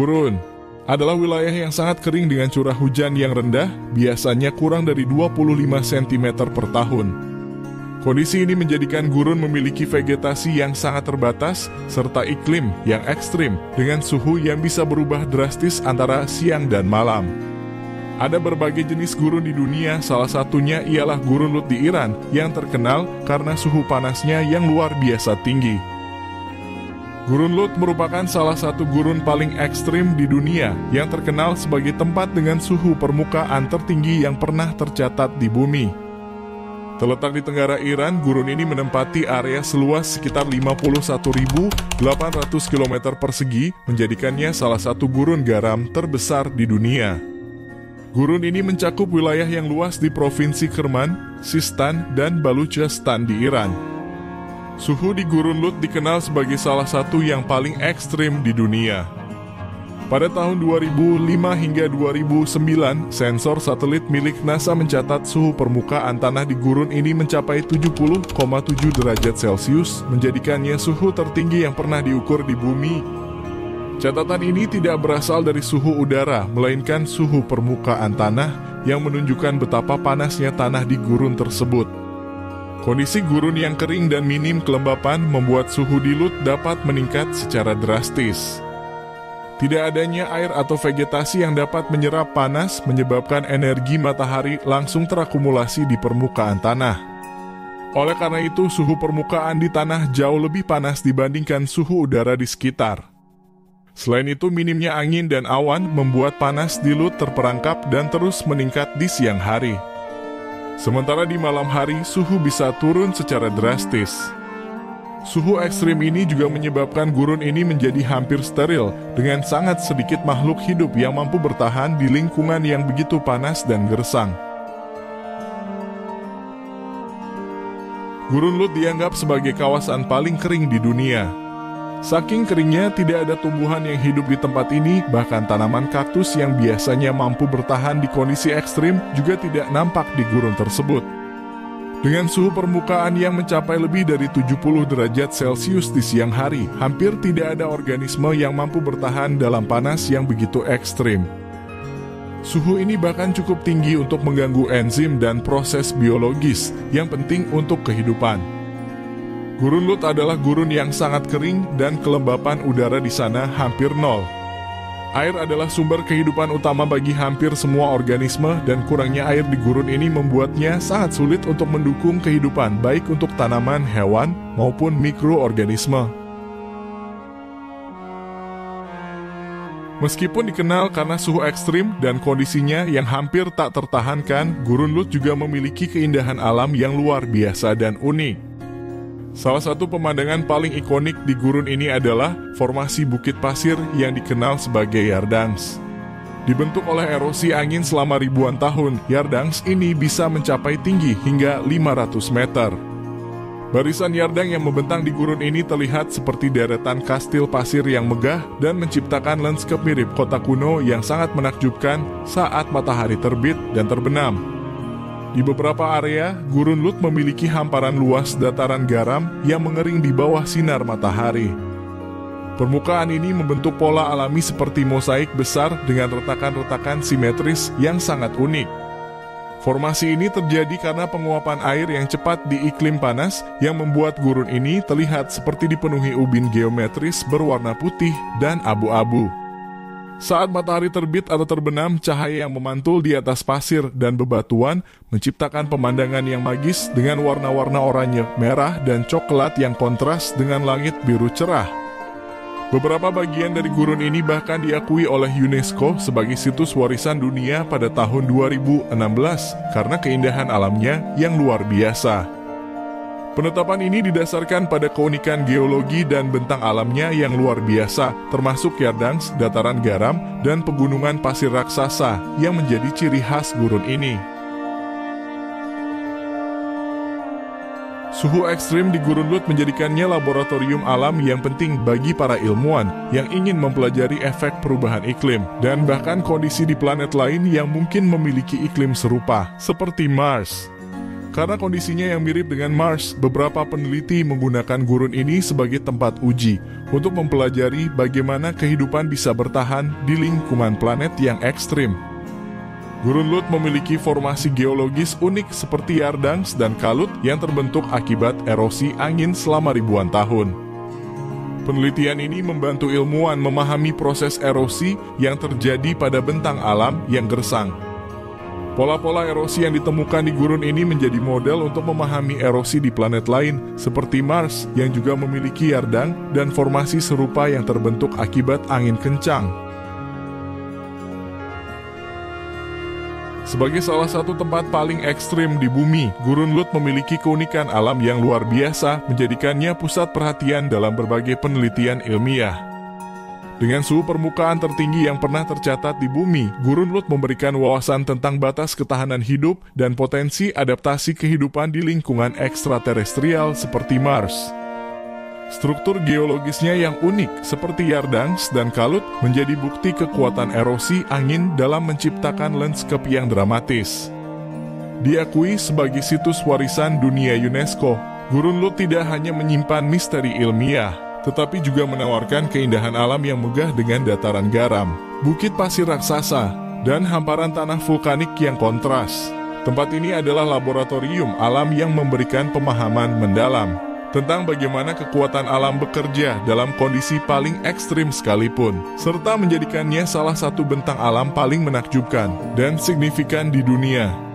Gurun adalah wilayah yang sangat kering dengan curah hujan yang rendah, biasanya kurang dari 25 cm per tahun. Kondisi ini menjadikan gurun memiliki vegetasi yang sangat terbatas, serta iklim yang ekstrim dengan suhu yang bisa berubah drastis antara siang dan malam. Ada berbagai jenis gurun di dunia, salah satunya ialah gurun Lut di Iran yang terkenal karena suhu panasnya yang luar biasa tinggi. Gurun Lut merupakan salah satu gurun paling ekstrim di dunia yang terkenal sebagai tempat dengan suhu permukaan tertinggi yang pernah tercatat di bumi. Terletak di tenggara Iran, gurun ini menempati area seluas sekitar 51.800 km persegi, menjadikannya salah satu gurun garam terbesar di dunia. Gurun ini mencakup wilayah yang luas di Provinsi Kerman, Sistan, dan Baluchistan di Iran. Suhu di Gurun Lut dikenal sebagai salah satu yang paling ekstrim di dunia. Pada tahun 2005 hingga 2009, sensor satelit milik NASA mencatat suhu permukaan tanah di gurun ini mencapai 70,7 derajat Celcius, menjadikannya suhu tertinggi yang pernah diukur di bumi. Catatan ini tidak berasal dari suhu udara, melainkan suhu permukaan tanah yang menunjukkan betapa panasnya tanah di gurun tersebut. Kondisi gurun yang kering dan minim kelembapan membuat suhu di Lut dapat meningkat secara drastis. Tidak adanya air atau vegetasi yang dapat menyerap panas menyebabkan energi matahari langsung terakumulasi di permukaan tanah. Oleh karena itu, suhu permukaan di tanah jauh lebih panas dibandingkan suhu udara di sekitar. Selain itu, minimnya angin dan awan membuat panas di Lut terperangkap dan terus meningkat di siang hari. Sementara di malam hari, suhu bisa turun secara drastis. Suhu ekstrim ini juga menyebabkan gurun ini menjadi hampir steril, dengan sangat sedikit makhluk hidup yang mampu bertahan di lingkungan yang begitu panas dan gersang. Gurun Lut dianggap sebagai kawasan paling kering di dunia. Saking keringnya, tidak ada tumbuhan yang hidup di tempat ini, bahkan tanaman kaktus yang biasanya mampu bertahan di kondisi ekstrim juga tidak nampak di gurun tersebut. Dengan suhu permukaan yang mencapai lebih dari 70 derajat Celcius di siang hari, hampir tidak ada organisme yang mampu bertahan dalam panas yang begitu ekstrim. Suhu ini bahkan cukup tinggi untuk mengganggu enzim dan proses biologis yang penting untuk kehidupan. Gurun Lut adalah gurun yang sangat kering dan kelembapan udara di sana hampir nol. Air adalah sumber kehidupan utama bagi hampir semua organisme dan kurangnya air di gurun ini membuatnya sangat sulit untuk mendukung kehidupan baik untuk tanaman, hewan, maupun mikroorganisme. Meskipun dikenal karena suhu ekstrim dan kondisinya yang hampir tak tertahankan, Gurun Lut juga memiliki keindahan alam yang luar biasa dan unik. Salah satu pemandangan paling ikonik di gurun ini adalah formasi bukit pasir yang dikenal sebagai Yardangs. Dibentuk oleh erosi angin selama ribuan tahun, Yardangs ini bisa mencapai tinggi hingga 500 meter. Barisan Yardang yang membentang di gurun ini terlihat seperti deretan kastil pasir yang megah dan menciptakan lanskap mirip kota kuno yang sangat menakjubkan saat matahari terbit dan terbenam. Di beberapa area, Gurun Lut memiliki hamparan luas dataran garam yang mengering di bawah sinar matahari. Permukaan ini membentuk pola alami seperti mosaik besar dengan retakan-retakan simetris yang sangat unik. Formasi ini terjadi karena penguapan air yang cepat di iklim panas yang membuat gurun ini terlihat seperti dipenuhi ubin geometris berwarna putih dan abu-abu. Saat matahari terbit atau terbenam, cahaya yang memantul di atas pasir dan bebatuan menciptakan pemandangan yang magis dengan warna-warna oranye, merah, dan coklat yang kontras dengan langit biru cerah. Beberapa bagian dari gurun ini bahkan diakui oleh UNESCO sebagai situs warisan dunia pada tahun 2016 karena keindahan alamnya yang luar biasa. Penetapan ini didasarkan pada keunikan geologi dan bentang alamnya yang luar biasa, termasuk Yardangs, dataran garam, dan pegunungan pasir raksasa yang menjadi ciri khas gurun ini. Suhu ekstrim di Gurun Lut menjadikannya laboratorium alam yang penting bagi para ilmuwan yang ingin mempelajari efek perubahan iklim dan bahkan kondisi di planet lain yang mungkin memiliki iklim serupa, seperti Mars. Karena kondisinya yang mirip dengan Mars, beberapa peneliti menggunakan gurun ini sebagai tempat uji untuk mempelajari bagaimana kehidupan bisa bertahan di lingkungan planet yang ekstrim. Gurun Lut memiliki formasi geologis unik seperti Yardangs dan Kalut yang terbentuk akibat erosi angin selama ribuan tahun. Penelitian ini membantu ilmuwan memahami proses erosi yang terjadi pada bentang alam yang gersang. Pola-pola erosi yang ditemukan di gurun ini menjadi model untuk memahami erosi di planet lain, seperti Mars yang juga memiliki yardang dan formasi serupa yang terbentuk akibat angin kencang. Sebagai salah satu tempat paling ekstrim di bumi, Gurun Lut memiliki keunikan alam yang luar biasa, menjadikannya pusat perhatian dalam berbagai penelitian ilmiah. Dengan suhu permukaan tertinggi yang pernah tercatat di bumi, Gurun Lut memberikan wawasan tentang batas ketahanan hidup dan potensi adaptasi kehidupan di lingkungan ekstraterestrial seperti Mars. Struktur geologisnya yang unik seperti Yardangs dan Kalut menjadi bukti kekuatan erosi angin dalam menciptakan landscape yang dramatis. Diakui sebagai situs warisan dunia UNESCO, Gurun Lut tidak hanya menyimpan misteri ilmiah, tetapi juga menawarkan keindahan alam yang megah dengan dataran garam, bukit pasir raksasa, dan hamparan tanah vulkanik yang kontras. Tempat ini adalah laboratorium alam yang memberikan pemahaman mendalam tentang bagaimana kekuatan alam bekerja dalam kondisi paling ekstrim sekalipun, serta menjadikannya salah satu bentang alam paling menakjubkan dan signifikan di dunia.